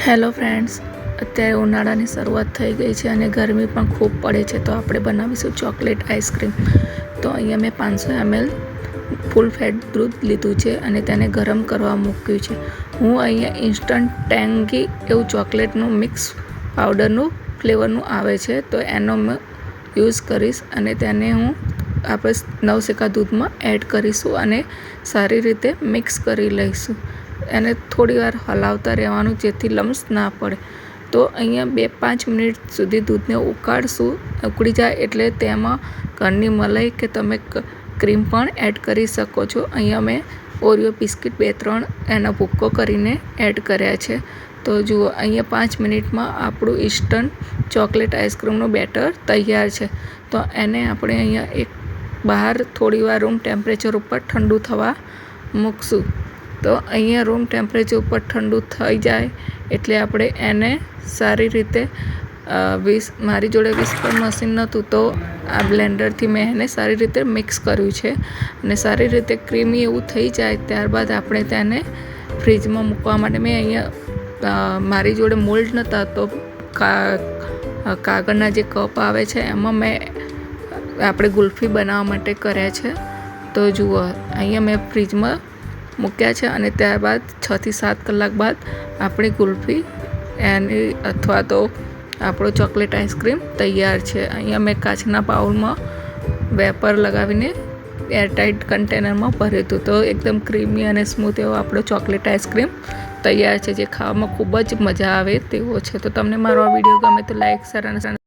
Hello friends, અત્યારે ઉનાળાની શરૂઆત થઈ ગઈ છે અને ગરમી પણ ખૂબ પડે છે, તો આપણે બનાવીશું ચોકલેટ આઈસ્ક્રીમ. તો અહીંયા મેં 500 ml ફૂલ ફેટ દૂધ લીધું છે અને તેને ગરમ કરવા મૂક્યું છે. હું અહીંયા ઇન્સ્ટન્ટ ટેંગી એવું ચોકલેટનું મિક્સ પાવડરનું ફ્લેવરનું આવે છે, તો એનો યુઝ કરીશ અને તેને આપણે નવસેકા દૂધમાં એડ કરીશું અને સારી રીતે મિક્સ કરી લઈશું. એને થોડીવાર હલાવતા રહેવાનું જેથી લમ્સ ના પડે. તો અહીંયા 2-5 મિનિટ સુધી દૂધને ઉકાળશું. ઉકળી જાય એટલે તેમાં ઘરની મલાઈ કે તમે ક્રીમ પણ એડ કરી શકો છો. અહીંયા મેં ઓરિયો બિસ્કિટ 2-3 એનો ભૂક્કો કરીને એડ કર્યા છે. તો જુઓ, અહીંયા 5 મિનિટમાં આપણું ઇન્સ્ટન્ટ ચોકલેટ આઈસ્ક્રીમનું બેટર તૈયાર છે. તો એને આપણે અહીંયા એક બહાર થોડીવાર રૂમ ટેમ્પરેચર ઉપર ઠંડુ થવા મૂકશું. તો અહીંયા રૂમ ટેમ્પરેચર ઉપર ઠંડુ થઈ જાય એટલે આપણે એને સારી રીતે મારી જોડે વિસ્કર મશીન નહોતું, તો આ બ્લેન્ડરથી મેં એને સારી રીતે મિક્સ કર્યું છે અને સારી રીતે ક્રીમી એવું થઈ જાય ત્યારબાદ આપણે તેને ફ્રીજમાં મૂકવા માટે મેં અહીંયા મારી જોડે મોલ્ડ નહોતા, તો કાગળના જે કપ આવે છે એમાં મેં આપણે ગુલ્ફી બનાવવા માટે કર્યા છે. તો જુઓ, અહીંયા મેં ફ્રીજમાં મૂક્યા છે અને ત્યારબાદ 6 થી 7 કલાક બાદ આપણી ગુલ્ફી એની અથવા તો આપણો ચોકલેટ આઈસ્ક્રીમ તૈયાર છે. અહીંયા મેં કાચના બાઉલમાં વેપર લગાવીને એરટાઇટ કન્ટેનરમાં ભર્યું હતું. તો એકદમ ક્રીમી અને સ્મૂથ એવો આપણો ચોકલેટ આઈસ્ક્રીમ તૈયાર છે, જે ખાવામાં ખૂબ જ મજા આવે તેવો છે. તો તમને મારો આ વિડીયો ગમે તો લાઈક, શેર અને